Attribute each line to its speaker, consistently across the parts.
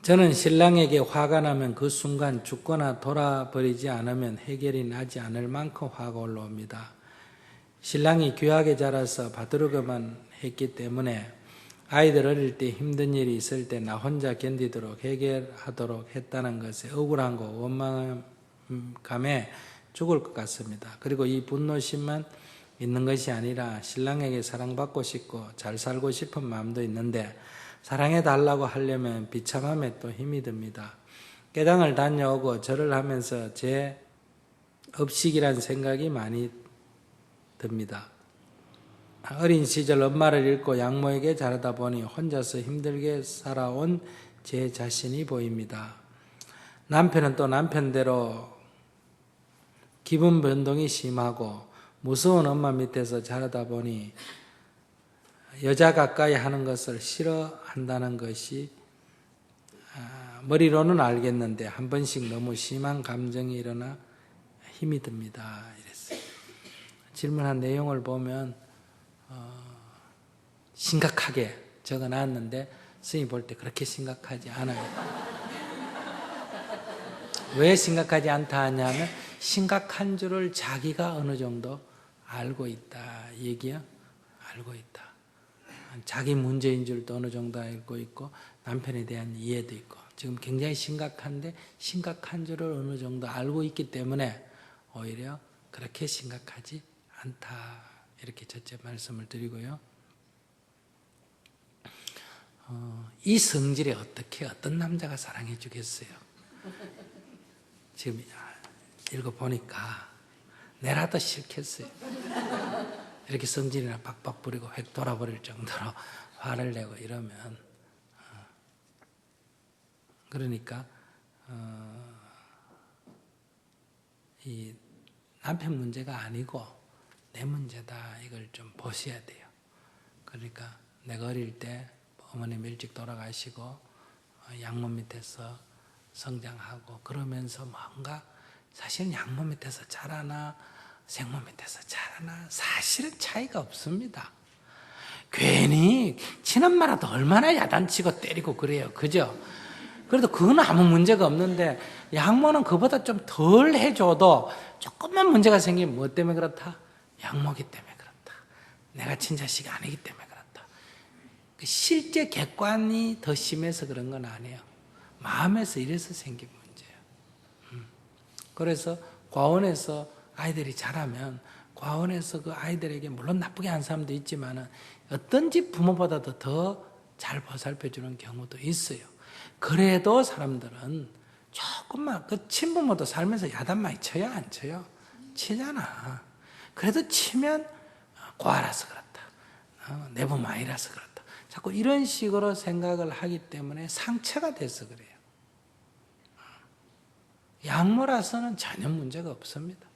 Speaker 1: 저는 신랑에게 화가 나면 그 순간 죽거나 돌아버리지 않으면 해결이 나지 않을 만큼 화가 올라옵니다. 신랑이 귀하게 자라서 바두르기만 했기 때문에 아이들 어릴 때 힘든 일이 있을 때 나 혼자 견디도록 해결하도록 했다는 것에 억울함과 원망감에 죽을 것 같습니다. 그리고 이 분노심만 있는 것이 아니라 신랑에게 사랑받고 싶고 잘 살고 싶은 마음도 있는데 사랑해달라고 하려면 비참함에 또 힘이 듭니다. 깨장을 다녀오고 절을 하면서 제 업식이란 생각이 많이 듭니다. 어린 시절 엄마를 잃고 양모에게 자라다 보니 혼자서 힘들게 살아온 제 자신이 보입니다. 남편은 또 남편대로 기분 변동이 심하고 무서운 엄마 밑에서 자라다 보니 여자 가까이 하는 것을 싫어한다는 것이 머리로는 알겠는데 한 번씩 너무 심한 감정이 일어나 힘이 듭니다. 이랬어요. 질문한 내용을 보면 심각하게 적어놨는데 스님이 볼 때 그렇게 심각하지 않아요. 왜 심각하지 않다 하냐면 심각한 줄을 자기가 어느 정도 알고 있다 얘기야. 알고 있다. 자기 문제인 줄도 어느 정도 알고 있고 남편에 대한 이해도 있고 지금 굉장히 심각한데 심각한 줄을 어느 정도 알고 있기 때문에 오히려 그렇게 심각하지 않다 이렇게 첫째 말씀을 드리고요. 이 성질에 어떻게 어떤 남자가 사랑해 주겠어요? 지금 읽어보니까 내라도 싫겠어요. 이렇게 성질이나 빡빡 부리고 획 돌아버릴 정도로 화를 내고 이러면 그러니까 이 남편 문제가 아니고 내 문제다 이걸 좀 보셔야 돼요. 그러니까 내가 어릴 때 어머님 일찍 돌아가시고 양모 밑에서 성장하고 그러면서 뭔가 사실은 양모 밑에서 자라나 생모 밑에서 자라나 사실은 차이가 없습니다. 괜히 친엄마라도 얼마나 야단치고 때리고 그래요. 그죠? 그래도 그건 아무 문제가 없는데 양모는 그보다 좀 덜 해줘도 조금만 문제가 생기면 뭐 때문에 그렇다? 양모기 때문에 그렇다. 내가 친자식이 아니기 때문에 그렇다. 실제 객관이 더 심해서 그런 건 아니에요. 마음에서 이래서 생긴 문제예요. 그래서 과원에서 아이들이 자라면 과원에서 그 아이들에게 물론 나쁘게 한 사람도 있지만 어떤 집 부모보다도 더 잘 보살펴주는 경우도 있어요. 그래도 사람들은 조금만 그 친부모도 살면서 야단 많이 쳐요? 안 쳐요? 치잖아. 그래도 치면 고아라서 그렇다. 내 부모 아니라서 그렇다. 자꾸 이런 식으로 생각을 하기 때문에 상처가 돼서 그래요. 양모라서는 전혀 문제가 없습니다.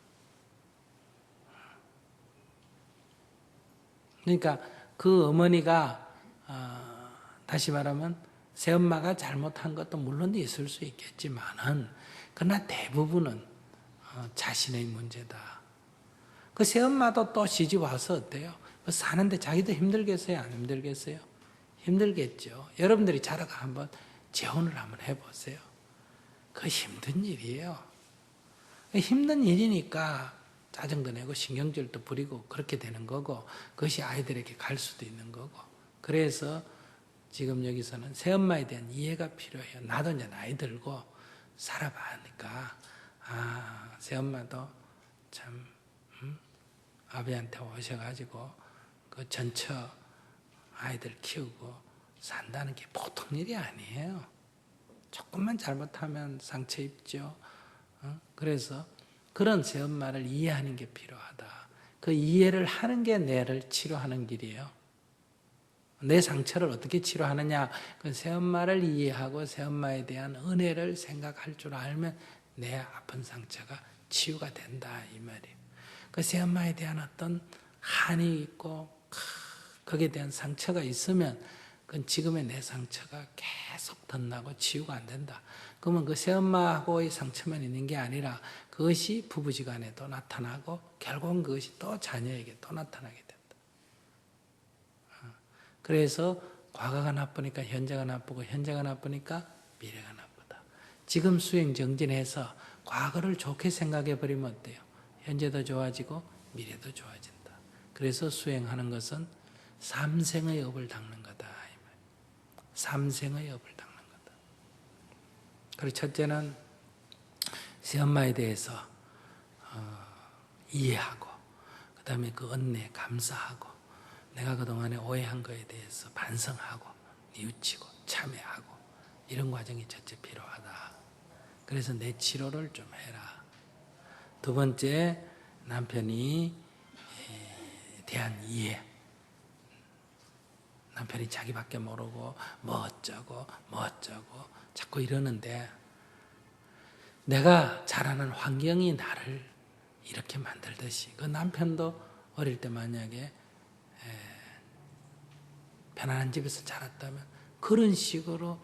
Speaker 1: 그러니까 그 어머니가 다시 말하면 새엄마가 잘못한 것도 물론 있을 수 있겠지만은 그러나 대부분은 자신의 문제다. 그 새엄마도 또 시집 와서 어때요? 사는데 자기도 힘들겠어요? 안 힘들겠어요? 힘들겠죠. 여러분들이 자라가 한번 재혼을 한번 해보세요. 그 힘든 일이에요. 힘든 일이니까 짜증도 내고 신경질도 부리고 그렇게 되는 거고 그것이 아이들에게 갈 수도 있는 거고 그래서 지금 여기서는 새엄마에 대한 이해가 필요해요. 나도 이제 나이 들고 살아봐니까 새엄마도 참 아버지한테 오셔가지고 그 전처 아이들 키우고 산다는 게 보통 일이 아니에요. 조금만 잘못하면 상처 입죠. 그래서 그런 새엄마를 이해하는 게 필요하다. 그 이해를 하는 게 뇌를 치료하는 길이에요. 내 상처를 어떻게 치료하느냐? 그 새엄마를 이해하고 새엄마에 대한 은혜를 생각할 줄 알면 내 아픈 상처가 치유가 된다 이 말이에요. 그 새엄마에 대한 어떤 한이 있고 거기에 대한 상처가 있으면 그건 지금의 내 상처가 계속 덧나고 치유가 안 된다. 그러면 그 새엄마하고의 상처만 있는 게 아니라 그것이 부부지간에도 나타나고 결국은 그것이 또 자녀에게 또 나타나게 된다. 그래서 과거가 나쁘니까 현재가 나쁘고 현재가 나쁘니까 미래가 나쁘다. 지금 수행 정진해서 과거를 좋게 생각해 버리면 어때요? 현재도 좋아지고 미래도 좋아진다. 그래서 수행하는 것은 삼생의 업을 닦는 거다. 삼생의 업을 닦는 거다. 그리고 첫째는 새엄마에 대해서 이해하고, 그 다음에 그 은혜에 감사하고, 내가 그동안에 오해한 거에 대해서 반성하고 뉘우치고 참회하고, 이런 과정이 첫째 필요하다. 그래서 내 치료를 좀 해라. 두 번째, 남편이 대한 이해. 남편이 자기밖에 모르고 뭐 어쩌고 자꾸 이러는데, 내가 자라는 환경이 나를 이렇게 만들듯이, 그 남편도 어릴 때 만약에 편안한 집에서 자랐다면 그런 식으로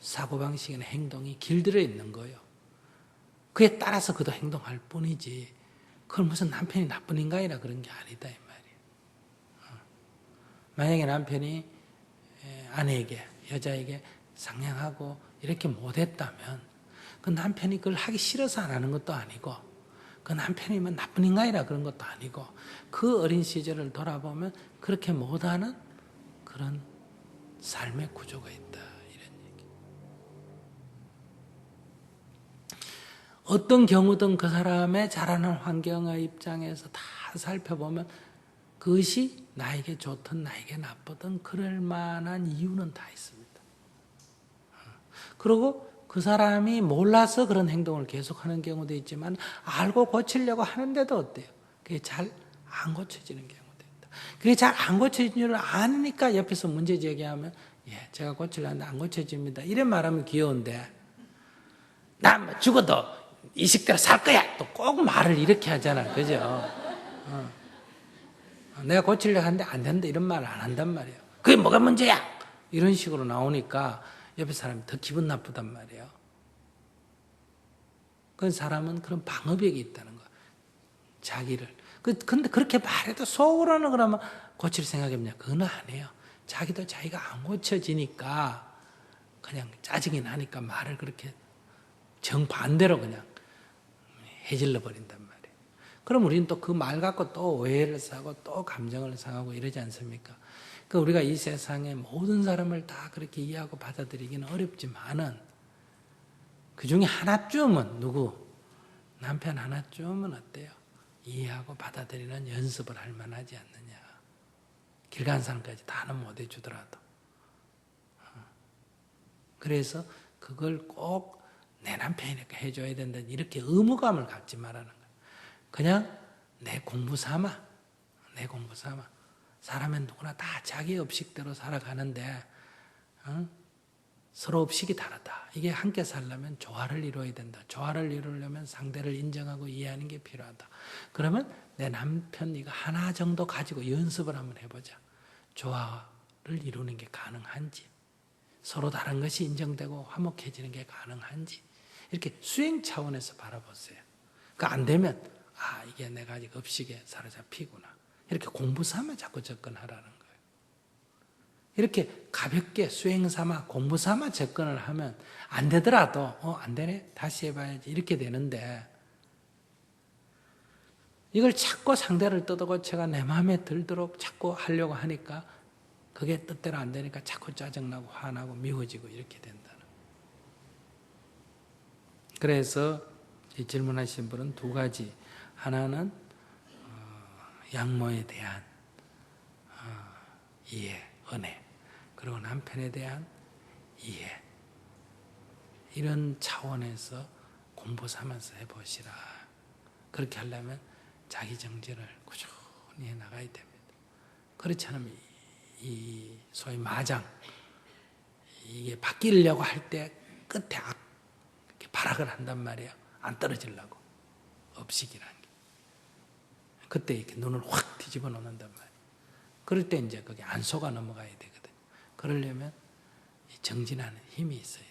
Speaker 1: 사고방식이나 행동이 길들여 있는 거예요. 그에 따라서 그도 행동할 뿐이지, 그걸 무슨 남편이 나쁜 인간이라 그런 게 아니다 이 말이에요. 만약에 남편이 아내에게, 여자에게 상냥하고 이렇게 못했다면 그 남편이 그걸 하기 싫어서 안 하는 것도 아니고, 그 남편이 뭐 나쁜 인간이라 그런 것도 아니고, 그 어린 시절을 돌아보면 그렇게 못하는 그런 삶의 구조가 있다, 이런 얘기. 어떤 경우든 그 사람의 자라는 환경의 입장에서 다 살펴보면 그것이 나에게 좋든 나에게 나쁘든 그럴 만한 이유는 다 있습니다. 그리고 그 사람이 몰라서 그런 행동을 계속하는 경우도 있지만, 알고 고치려고 하는데도 어때요? 그게 잘 안 고쳐지는 경우도 있다. 그게 잘 안 고쳐지는 줄 아니까 옆에서 문제 제기하면, 예, 제가 고치려는데 안 고쳐집니다, 이런 말하면 귀여운데, 난 죽어도 이 식대로 살 거야, 또 꼭 말을 이렇게 하잖아, 그죠? 내가 고치려고 하는데 안 된다, 이런 말을 안 한단 말이에요. 그게 뭐가 문제야? 이런 식으로 나오니까 옆에 사람이 더 기분 나쁘단 말이에요. 그 사람은 그런 방어벽이 있다는 거야. 자기를. 근데 그렇게 말해도 속으로는 그러면 고칠 생각이 없냐? 그건 아니에요. 자기도 자기가 안 고쳐지니까 그냥 짜증이 나니까 말을 그렇게 정반대로 그냥 해질러 버린단 말이에요. 그럼 우리는 또 그 말 갖고 또 오해를 사고 또 감정을 상하고 이러지 않습니까? 그 우리가 이 세상의 모든 사람을 다 그렇게 이해하고 받아들이기는 어렵지만은, 그 중에 하나쯤은 누구? 남편 하나쯤은 어때요? 이해하고 받아들이는 연습을 할 만하지 않느냐. 길 가는 사람까지 다는 못 해주더라도. 그래서 그걸 꼭 내 남편이니까 해줘야 된다, 이렇게 의무감을 갖지 말라는 거예요. 그냥 내 공부 삼아. 사람은 누구나 다 자기 업식대로 살아가는데, 서로 업식이 다르다. 이게 함께 살려면 조화를 이루어야 된다. 조화를 이루려면 상대를 인정하고 이해하는 게 필요하다. 그러면 내 남편 이거 하나 정도 가지고 연습을 한번 해보자. 조화를 이루는 게 가능한지, 서로 다른 것이 인정되고 화목해지는 게 가능한지, 이렇게 수행 차원에서 바라보세요. 그 안 되면, 이게 내가 아직 업식에 사로잡히구나, 이렇게 공부 삼아 자꾸 접근하라는 거예요. 이렇게 가볍게 수행 삼아 공부 삼아 접근을 하면 안 되더라도 안 되네, 다시 해봐야지, 이렇게 되는데, 이걸 자꾸 상대를 뜯어고쳐가 내 마음에 들도록 자꾸 하려고 하니까 그게 뜻대로 안 되니까 자꾸 짜증나고 화나고 미워지고 이렇게 된다는 거예요. 그래서 이 질문하신 분은 두 가지, 하나는 양모에 대한 이해, 은혜, 그리고 남편에 대한 이해, 이런 차원에서 공부 삼아서 해보시라. 그렇게 하려면 자기 정진을 꾸준히 해나가야 됩니다. 그렇지 않으면 이 소위 마장, 이게 바뀌려고 할 때 끝에 이렇게 발악을 한단 말이에요. 안 떨어지려고. 업식이라는 게. 그때 이렇게 눈을 확 뒤집어 놓는단 말이에요. 그럴 때 이제 그게 안 속아 넘어가야 되거든요. 그러려면 정진하는 힘이 있어요.